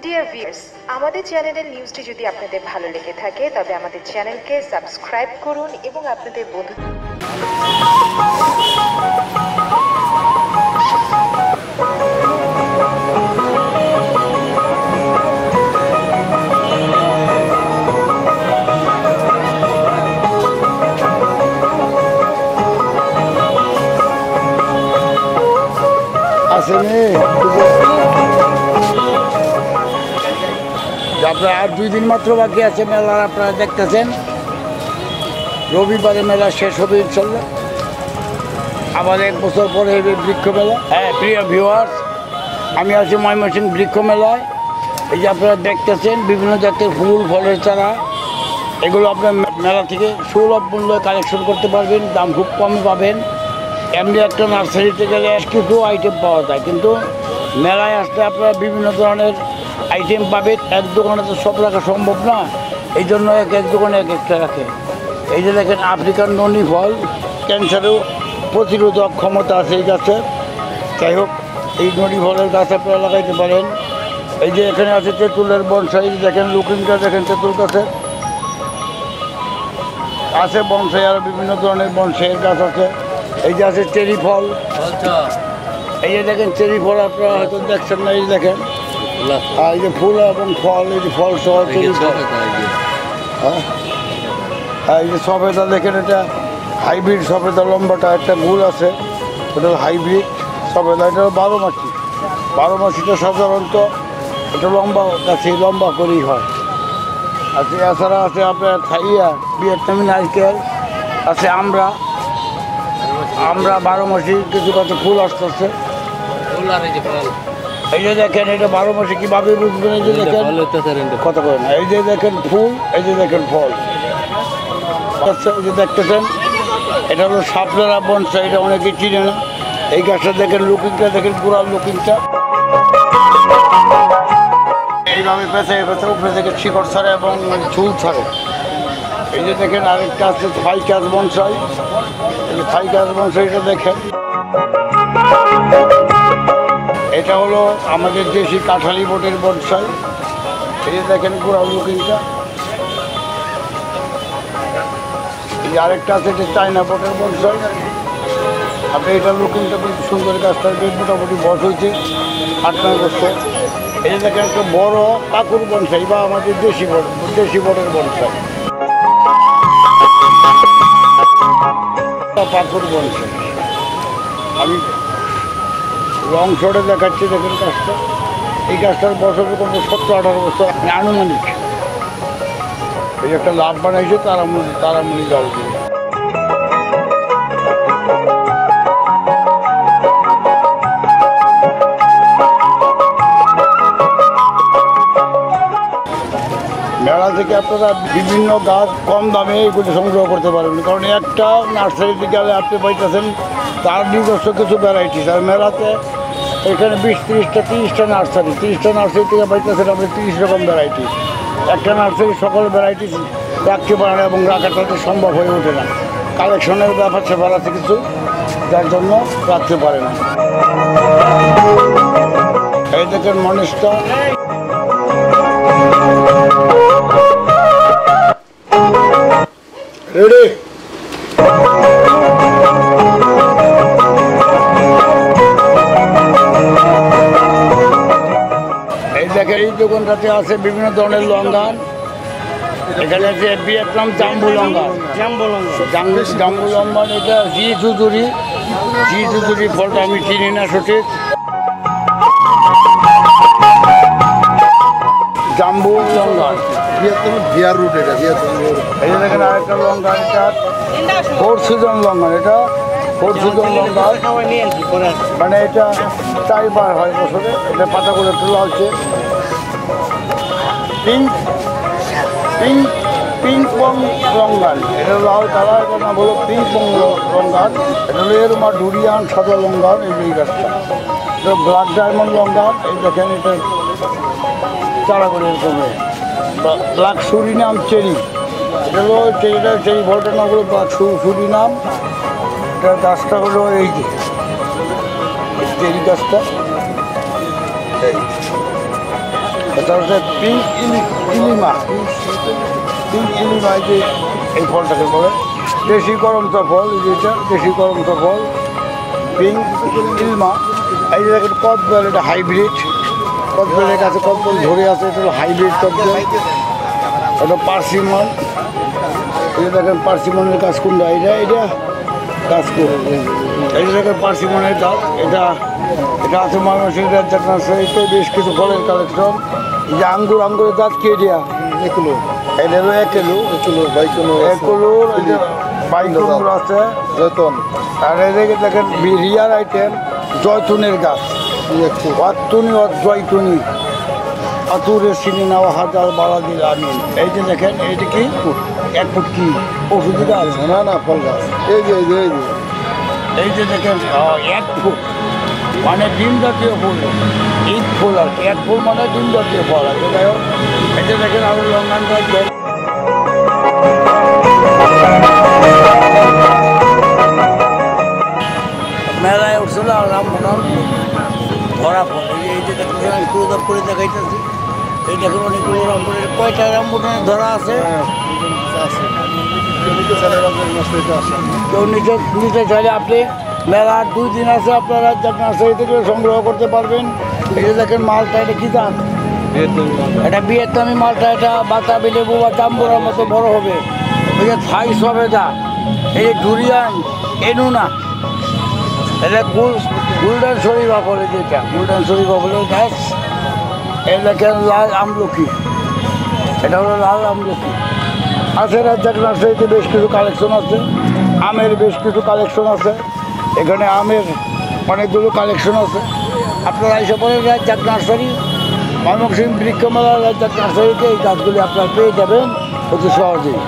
Dear viewers, আমাদের চ্যানেলের নিউজটি যদি আপনাদের ভালো লেগে থাকে তবে আমাদের চ্যানেলকে সাবস্ক্রাইব করুন এবং আপনাদের বন্ধু আপনারা আর 2 দিন মাত্র বাকি আছে মেলার। আপনারা দেখতেছেন রবিবারে মেলা শেষ হবে ইনশাল্লাহ। আবার 1 বছর পরে হবে বৃক্ষ মেলা। হ্যাঁ প্রিয় ভিউয়ার্স, আমি আছি ময়মনসিংহ বৃক্ষ মেলায়। এই যে আপনারা দেখতেছেন বিভিন্ন জাতের ফুল ফলের চারা, এগুলো আপনার মেলা থেকে সুলভ মূল্যে কালেকশন করতে পারবেন, দাম খুব কমে পাবেন। এমনি একটা নার্সারিতে গেলে কিছু আইটেম পাওয়া যায়, কিন্তু মেলায় আসলে আপনারা বিভিন্ন ধরনের আইটেম পাবেন। এক দোকানে তো সব রাখা সম্ভব না, এই জন্য এক এক দোকানে এক একটা রাখে। এই যে দেখেন আফ্রিকান ননি ফল, ক্যান্সারও প্রতিরোধক ক্ষমতা আছে এই গাছে। যাই হোক, এই ননি ফলের গাছ আপনারা লাগাইতে পারেন। এই যে এখানে আছে তেঁতুলের বনসাই, দেখেন লুকিংটা দেখেন তেঁতুল গাছের আছে। বনসাই আরও বিভিন্ন ধরনের বনসাইয়ের গাছ আছে। এই যে আছে চেরি ফল, এই যে দেখেন চেরি ফল আপনারা হয়তো দেখছেন না, এই যে দেখেন এই যে ফুল এবং ফল, এই যে ফল সহ চেরি ফল। হ্যাঁ এই যে সফেদা দেখেন, এটা হাইব্রিড সফেদা, লম্বাটা একটা গুল আছে, ওটা হাইব্রিড সফেদা। এটা 12 মাসি, 12 মাসিটা সাধারণত এটা লম্বা গাছে লম্বা করেই হয়। আচ্ছা এছাড়া আছে আপনার থাইয়া ভিয়েতনামি নারকেল আছে, আমরা 12 মাসি কিছু কাছে ফুল আসতেছে। এই যে দেখেন এটা 12 মাসে কীভাবে বুঝবেন, এই যে দেখেন কথা বলেন, এই যে দেখেন ফুল, এই যে দেখেন ফল। আচ্ছা এই যে দেখতেছেন এটা হলো সাপলারা বনসাই, এটা অনেকেই চিনে না। এই গাছটা দেখেন লুকিংটা দেখেন, পুরা লুকিংটা এইভাবে পেঁচায় পেঁচা উপরে থেকে শিকড় ছাড়ে এবং চুল ছাড়ে। এই যে দেখেন আরেকটা আছে ফাইকাস বনসাই, এই যে ফাইকাস বনসাইটা দেখেন, এটা হলো আমাদের দেশি কাঁঠালি বোটের বনসাই। এই যে দেখেন পুরো লুকিংটা। এই যে আরেকটা আছে এটা চায়না বোটের বনসাই। আপনি এটা লুকিংটা খুব সুন্দর, গাছটার মোটামুটি বয়স হয়েছে 8-9 বছর। এই যে দেখেন একটা বড় পাকুর বনসাই বা আমাদের দেশি বোটের বনসাই, পাকুর বনসাই। আমি লং শটে দেখাচ্ছি, দেখেন গাছটা। এই গাছটার বছর কোনো 17-18 বছর আনুমানিক। এই একটা লাভ বানাইছে তারামণি জল দিয়ে। মেলা থেকে আপনারা বিভিন্ন গাছ কম দামে এগুলি সংগ্রহ করতে পারবেন, কারণ একটা নার্সারিতে গেলে আপনি পাইতেছেন তার নিজস্ব কিছু ভ্যারাইটিস। আর মেলাতে এখানে 20-30টা নার্সারি, 30টা নার্সারি থেকে পাইতেছেন আপনি 30 রকম ভ্যারাইটি। একটা নার্সারি সকল ভ্যারাইটিস রাখতে পারে না এবং রাখাটা তো সম্ভব হয়ে ওঠে না। কালেকশনের ব্যাপার সেবার আছে কিছু, যার জন্য রাখতে পারে না। এই দেখেন মনিষ্টা, রেডি। এই দেখেন এই দোকানটাতে আছে বিভিন্ন ধরনের লঙ্ঘন। এখানে আছে ভিয়েতনাম জাম্বু লঙ্ঘন, জাম্বু লঙ্ঘন। এটা জি জুজুরি ফলটা আমি চিনি না সঠিক। জাম্বু লঙ্ঘন ভিয়ার রুট, এটা এই যে দেখেন আরেকটা লঙ্ঘন, এটা 4 সিজন লঙ্ঘন। এটা 4 সিজন লঙ্ঘন, মানে এটা 4বার হয় বছরে। এটা পাতাগুলো একটু লালচে। পিঙ্ক পং লঙ্ঘন, এটা লাল কালার, এটা নাম হলো পিঙ্ক পং লঙ্ঘন। এটা হলো এরমা ডুরিয়ান সাদা লঙ্ঘন। এই গাছটা এটা ব্ল্যাক ডায়মন্ড লঙ্ঘন। এই দেখেন এটা চারা করে এরকম ব্ল্যাক সুরিনাম চেরি। এটা হলো চেরি ফলটার নাম হলো ব্ল্যাক সুরিনাম। এটা গাছটা হলো এই যে চেরি গাছটা। এটা হচ্ছে পিঙ্ক ইলিমা। পিঙ্ক ইলিমা যে এই ফলটাকে বলে, দেশি করমচা ফল, যেটা দেশি করমচা ফল পিঙ্ক ইলমা। এই যে দেখেন কদবেল, এটা হাইব্রিড কদবেলের কাছে কদবেল ধরে আছে, এটা হলো হাইব্রিড কদবেল। এটা পার্সিমন, এই যে দেখেন পার্সিমনের গাছ কোনটা, এটা গাছ কোন, এই যে দেখেন পার্সিমনের গাছ, এটা আছে ময়মনসিংহ রাজ্জাক নার্সারিতে বেশ কিছু ফলের কালেকশন। এই যে আঙ্গুরের জাত কে দিয়া এগুলো এটা হলো 1 কিলো, একুলোর বাইকুলোর আছে জয়তন আর এদিকে দেখেন রিয়ার আইটেম জয়তুনের গাছ, অতুনি জয়তুনি আতুরের চিনি নেওয়া হাজার বাড়া দিল আমি। এই যে দেখেন এইটা কি 1 ফুট কি ওষুধ গাছ, না ফল গাছ, এই যে এই যে দেখেন 1 ফুট মানে ডিম জাতীয় ফুল, ঈদ ফুল আর কি, 1 ফুল মানে ডিম জাতীয় ফল আছে। যাই হোক এই যে দেখেন আরো লঙ্গান গাছ, মেলায় উঠছিল আর রামমোহন ধরা ফল। এই যে দেখুন ক্লোজ করে দেখাইতেছি, এই দেখুন অনেকগুলো রামমোহনের, কয়টা রামমোহনের ধরা আছে। কেউ নিতে চাইলে আপনি মেলার 2 দিন আছে, আপনারা নার্সারি থেকে সংগ্রহ করতে পারবেন। এই যে দেখেন মালটা, এটা কি জাত, এটা ভিয়েতনামি মালটা, এটা বাতাবি লেবু বা জাম্বুরার মতো বড় হবে। ওই যে থাই সবেদা, এই যে ডুরিয়ান এনুনা, এটা গোল্ডেন শরীফা বলে, যেটা গোল্ডেন শরীফা বলে গাছ। এই দেখেন লাল আমলকি, এটা হলো লাল আমলকি। আছে রাজ্জাক নার্সারিতে বেশ কিছু কালেকশন আছে, আমের বেশ কিছু কালেকশন আছে, এখানে আমের অনেকগুলো কালেকশন আছে। আপনারা এসে পড়েন রাজ্জাক নার্সারি, ময়মনসিংহ বৃক্ষ মেলা রাজ্জাক নার্সারিতে এই গাছগুলি আপনারা পেয়ে যাবেন অতি সহজেই।